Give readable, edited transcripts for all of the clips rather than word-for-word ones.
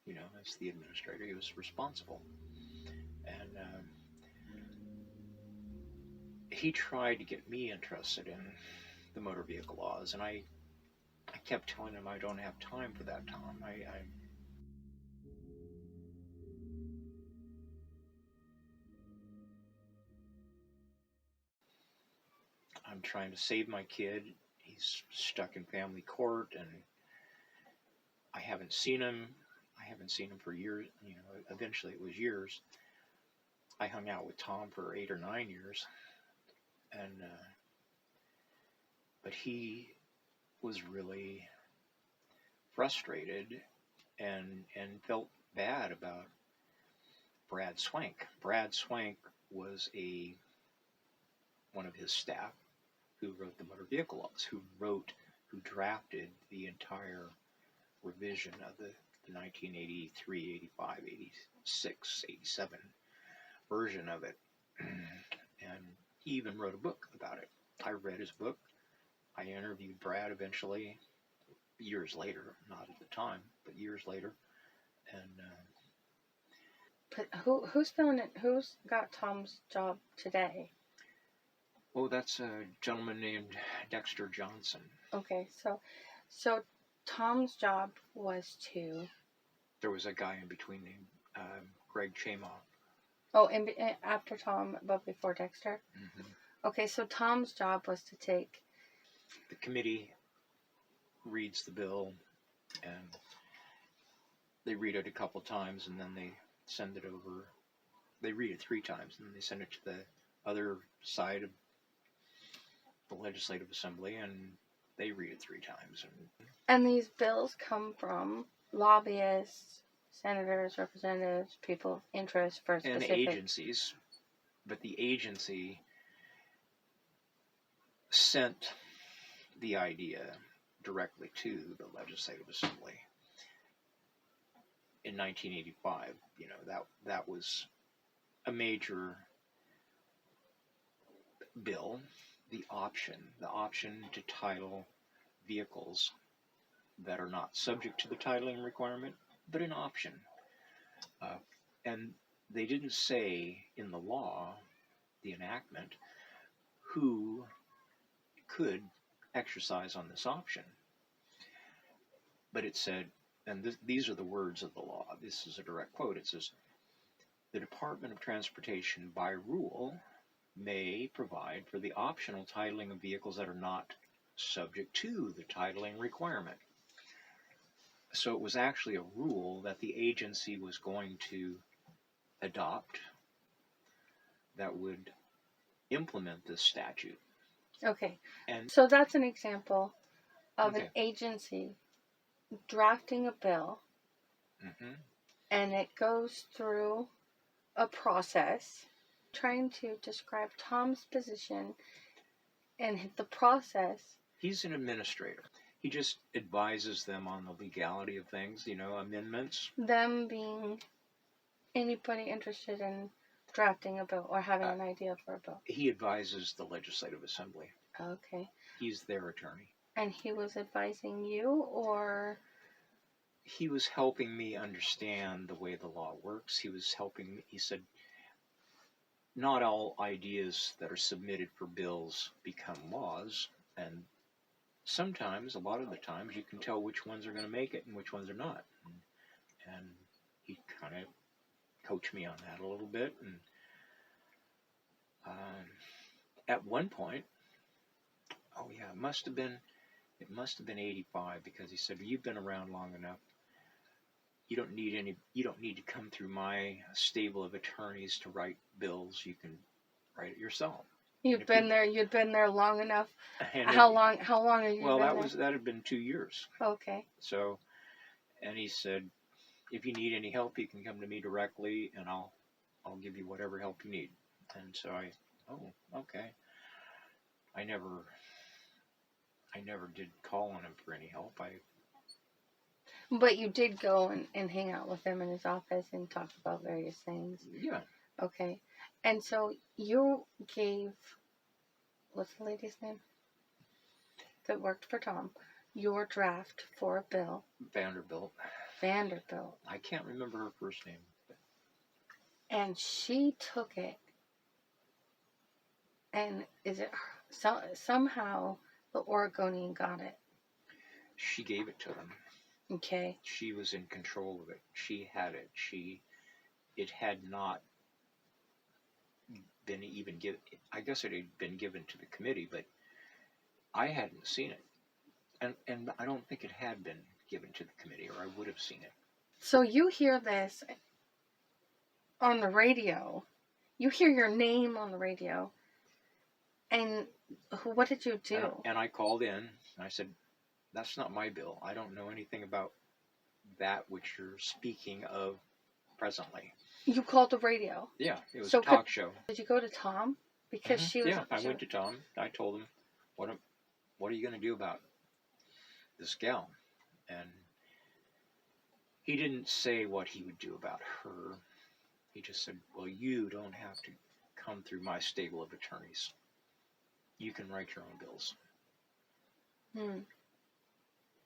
as the administrator, he was responsible. And he tried to get me interested in the motor vehicle laws, and I kept telling him I don't have time for that, Tom. I'm trying to save my kid. He's stuck in family court, and I haven't seen him. I haven't seen him for years. Eventually it was years. I hung out with Tom for 8 or 9 years, and but he was really frustrated and felt bad about Brad Swank. Brad Swank was one of his staff who wrote the motor vehicle laws, who drafted the entire revision of the 1983, 85, 86, 87 version of it. And he even wrote a book about it. I read his book. I interviewed Brad eventually, years later, not at the time, but years later. And but who's filling it? Who's got Tom's job today? Oh, that's a gentleman named Dexter Johnson. Okay, so Tom's job was to... There was a guy in between named Greg Chamaw. Oh, after Tom, but before Dexter? Mm-hmm. Okay, so Tom's job was to take... The committee reads the bill, and they read it a couple times, and then they send it over. They read it 3 times, and then they send it to the other side of the Legislative Assembly, and they read it 3 times. And these bills come from lobbyists, senators, representatives, people of interest for specific... And agencies. But the agency sent the idea directly to the Legislative Assembly in 1985. That was a major bill. The option to title vehicles that are not subject to the titling requirement, but an option. And they didn't say in the law, the enactment, who could exercise on this option. But it said, and these are the words of the law, this is a direct quote, it says, the Department of Transportation by rule may provide for the optional titling of vehicles that are not subject to the titling requirement. So it was actually a rule that the agency was going to adopt that would implement this statute. Okay, and so that's an example of okay. An agency drafting a bill, Mm-hmm. and it goes through a process, trying to describe Tom's position and the process. He's an administrator. He just advises them on the legality of things, amendments. Them being anybody interested in drafting a bill or having an idea for a bill. He advises the Legislative Assembly. Okay. He's their attorney. And he was advising you, or? He was helping me understand the way the law works. He said, not all ideas that are submitted for bills become laws, and sometimes, a lot of the times, you can tell which ones are going to make it and which ones are not. And he kind of coached me on that a little bit. And at one point, it must have been 85, because he said, you've been around long enough. You don't need to come through my stable of attorneys to write bills. You can write it yourself. You'd been there long enough. How long are you? Well, that had been 2 years. Okay. So, and he said, if you need any help, you can come to me directly, and I'll give you whatever help you need. And so okay. I never did call on him for any help. But you did go and hang out with him in his office and talk about various things. Yeah. Okay. And so you gave, what's the lady's name that worked for Tom, your draft for a bill. Vanderbilt. Vanderbilt. I can't remember her first name. And she took it, and somehow the Oregonian got it. She gave it to them. Okay. She was in control of it. She had it. It had not been even given. I guess it had been given to the committee, but I hadn't seen it, and I don't think it had been given to the committee, or I would have seen it. So you hear this on the radio. You hear your name on the radio. And what did you do? And I called in, and I said, that's not my bill. I don't know anything about that which you're speaking of presently. You called the radio? Yeah, it was a talk show. Did you go to Tom? Because she was... Yeah, I went to Tom. I told him, what are you going to do about this gal? And he didn't say what he would do about her. He just said, well, you don't have to come through my stable of attorneys. You can write your own bills.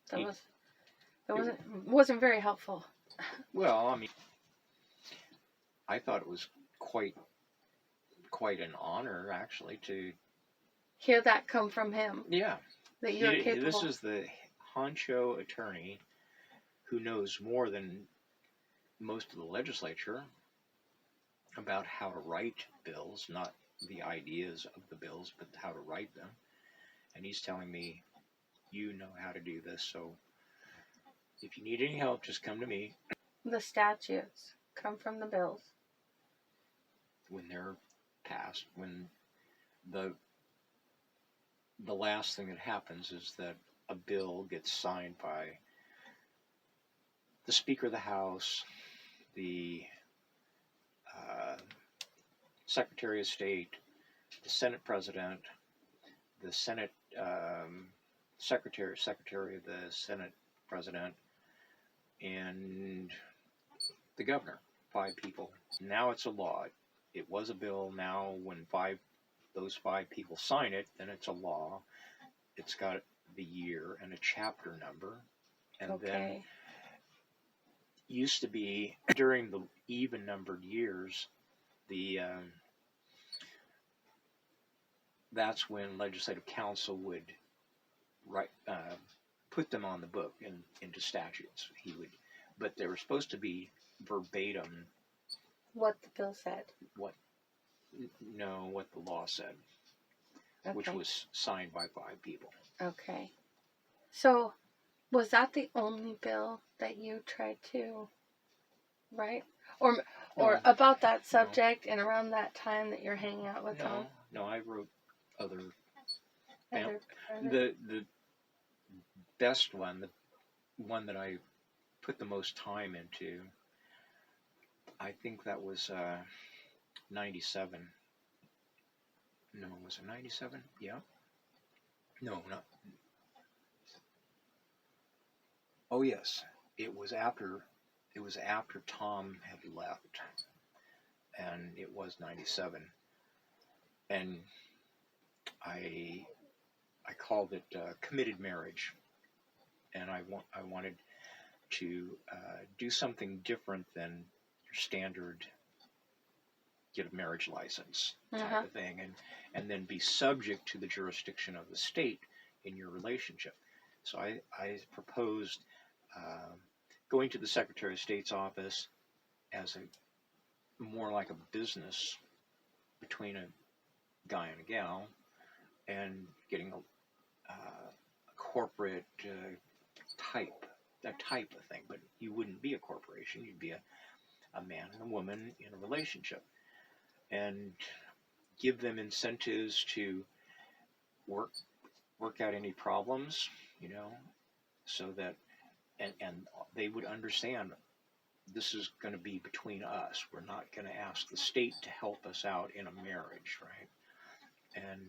That wasn't very helpful. Well, I mean, I thought it was quite an honor, actually, to hear that come from him. Yeah. That you're capable. This is the honcho attorney who knows more than most of the legislature about how to write bills, not the ideas of the bills, but how to write them. And he's telling me, you know how to do this, so if you need any help, just come to me. The statutes come from the bills. When they're passed, when the last thing that happens is that a bill gets signed by the Speaker of the House, the Secretary of State, the Senate President, the Senate Secretary of the Senate President, and the governor. 5 people. Now it's a law. It was a bill. Now when those 5 people sign it, then it's a law. It's got the year and a chapter number. And then used to be during the even numbered years, that's when legislative council would put them on the book into statutes. But they were supposed to be verbatim what the bill said. What the law said, which was signed by 5 people. Okay. So, was that the only bill that you tried to write? Or about that subject and around that time that you're hanging out with Tom? No, I wrote other. The best one, the one that I put the most time into, I think that was 97. No, was it 97? Yeah. No, not. Oh yes, it was after Tom had left, and it was 97, and I called it committed marriage, and I wanted to do something different than your standard get a marriage license type of thing, and then be subject to the jurisdiction of the state in your relationship. So I proposed going to the Secretary of State's office as more like a business between a guy and a gal, and getting a corporate type of thing. But you wouldn't be a corporation; you'd be a man and a woman in a relationship, and give them incentives to work out any problems, so that and they would understand this is going to be between us. We're not going to ask the state to help us out in a marriage, right? And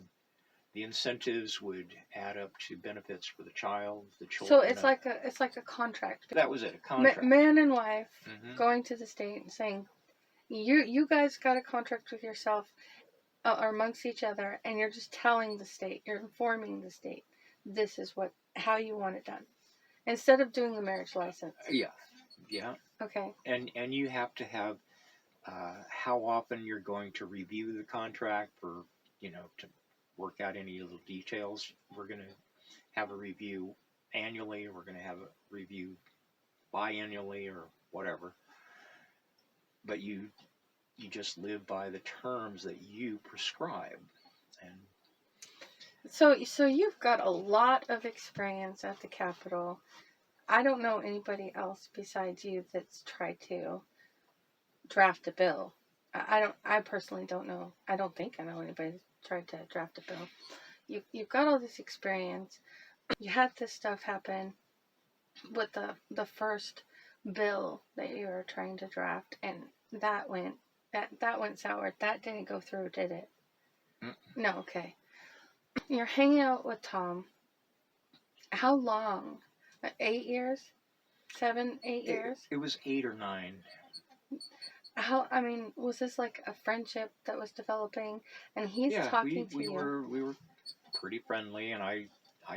the incentives would add up to benefits for the child, the children. So it's like a contract. That was it, a contract. Man and wife going to the state and saying, you guys got a contract with yourself or amongst each other, and you're just telling the state, you're informing the state, this is how you want it done, instead of doing the marriage license. Yeah, Yeah, Okay. and you have to have how often you're going to review the contract for, to work out any little details. We're going to have a review annually. We're going to have a review biannually or whatever. But you just live by the terms that you prescribe. And So you've got a lot of experience at the Capitol. I don't know anybody else besides you that's tried to draft a bill. I personally don't know. I don't think I know anybody that's tried to draft a bill. You've got all this experience. You had this stuff happen with the first bill that you were trying to draft, and that went sour. That didn't go through, did it? Mm. No. Okay. You're hanging out with Tom. How long? 8 years? 7, 8 years? it was 8 or 9. I mean, was this like a friendship that was developing, and he's Yeah, talking to we you? were pretty friendly, and I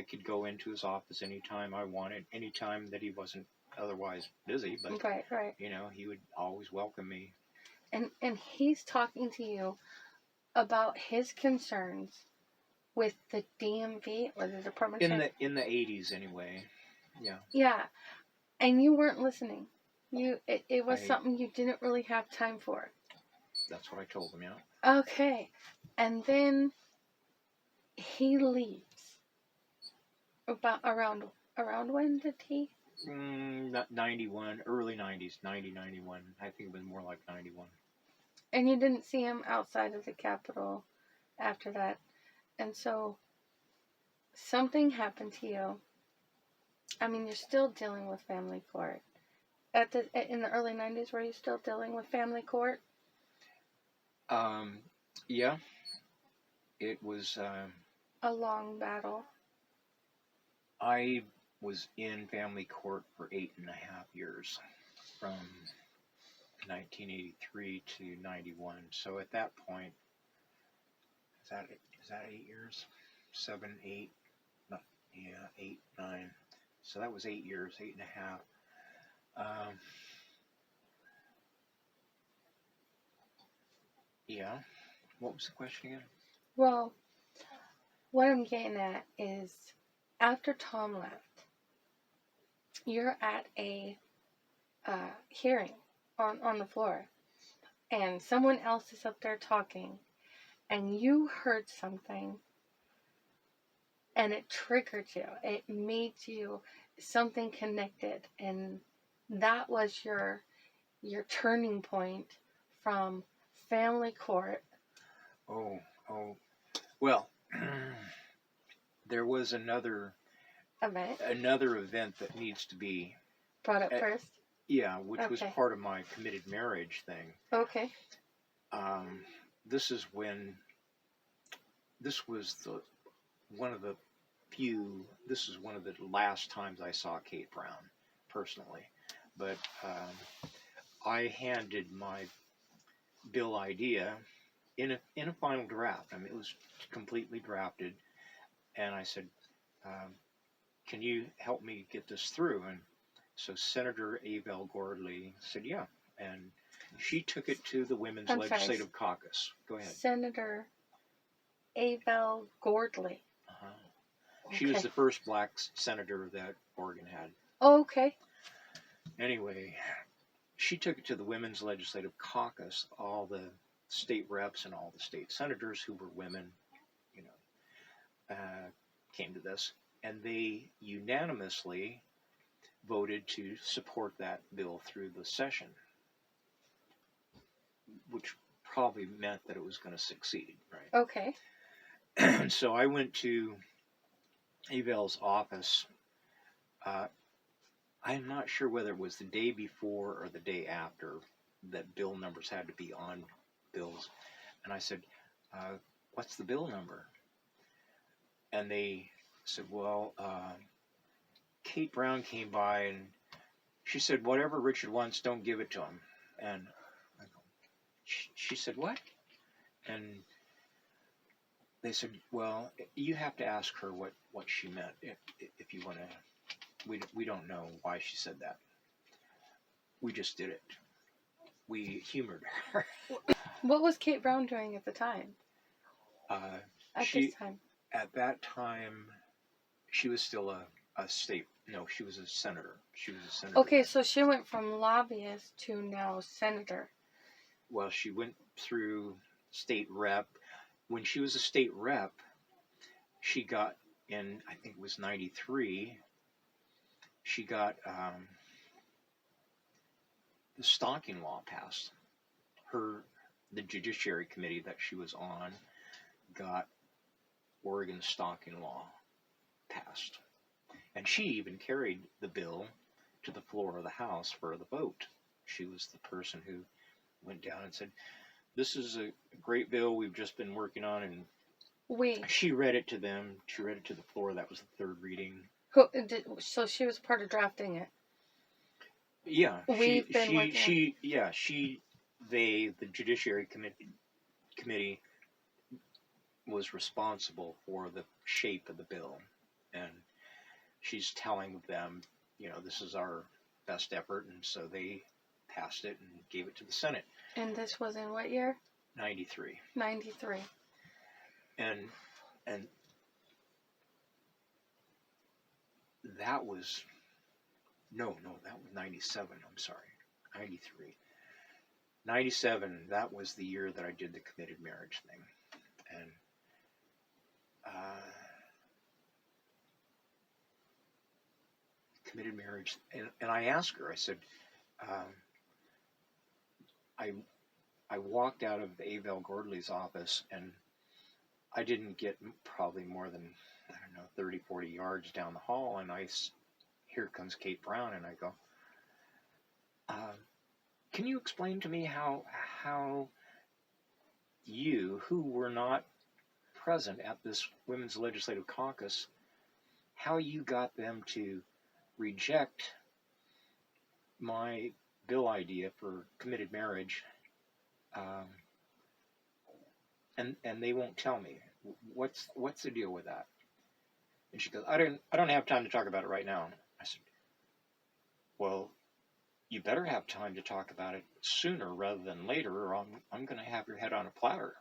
could go into his office anytime I wanted, anytime that he wasn't otherwise busy. But Right. he would always welcome me. And he's talking to you about his concerns with the DMV or the Department of In the 80s anyway. Yeah. Yeah, and you weren't listening. It was I something you didn't really have time for. That's what I told him. Yeah. Okay, and then he leaves. About around when did he? Not 91, early 90s, 90, 91. I think it was more like 91. And you didn't see him outside of the Capitol after that, and so something happened to you. I mean, you're still dealing with family court. In the early 90s, were you still dealing with family court? Yeah, it was. A long battle. I was in family court for 8.5 years, from 1983 to 91. So at that point, is that 8 years? 7, 8, not, yeah, 8, 9. So that was 8 years, 8.5. Yeah. What was the question again? Well, what I'm getting at is, after Tom left, you're at a hearing on the floor, and someone else is up there talking, and you heard something, and it triggered you. It made you something connected, and that was your turning point from family court. Oh. Well, there was another event that needs to be brought up first. Yeah, which was Okay. part of my committed marriage thing. Okay. This was one of the this is one of the last times I saw Kate Brown personally. But I handed my bill idea in a final draft. I mean, it was completely drafted, and I said, "Can you help me get this through?" And so Senator Abel Gordley said, "Yeah," and she took it to the Women's Legislative Caucus. Go ahead. Senator Abel Gordley. She was the first black senator that Oregon had. Oh, okay. Anyway, she took it to the Women's Legislative Caucus. All the state reps and all the state senators who were women, came to this, and they unanimously voted to support that bill through the session, which probably meant that it was going to succeed, right? Okay. So I went to Abel's office. I'm not sure whether it was the day before or the day after that bill numbers had to be on bills. And I said, "What's the bill number?" And they said, "Well, Kate Brown came by and she said, whatever Richard wants, don't give it to him." And I go, she said, "What?" And they said, "Well, you have to ask her what she meant if you want to. We don't know why she said that." We just did it. We humored her. What was Kate Brown doing at the time? At this time? At that time, she was still a state. No, she was a senator. She was a senator. Okay, so she went from lobbyist to now senator. Well, she went through state rep. When she was a state rep, she got in, I think it was 93, she got the stalking law passed. The Judiciary Committee that she was on got Oregon stalking law passed. And she even carried the bill to the floor of the House for the vote. She was the person who went down and said, "This is a great bill we've just been working on," and she read it to them. She read it to the floor. That was the third reading. So she was part of drafting it. Yeah, the Judiciary Committee was responsible for the shape of the bill, and she's telling them, this is our best effort, and so they passed it and gave it to the Senate. And this was in what year? 93. 93. And that was, that was 97, I'm sorry, 93. 97, that was the year that I did the committed marriage thing. And committed marriage, and I asked her, I said, I walked out of Avell Gordley's office, and I didn't get probably more than, 30, 40 yards down the hall, and here comes Kate Brown, and I go, can you explain to me how you, who were not present at this Women's Legislative Caucus, how you got them to reject my bill idea for committed marriage, and they won't tell me. What's the deal with that? And she goes, I don't have time to talk about it right now. I said, well, you better have time to talk about it sooner rather than later, or I'm going to have your head on a platter.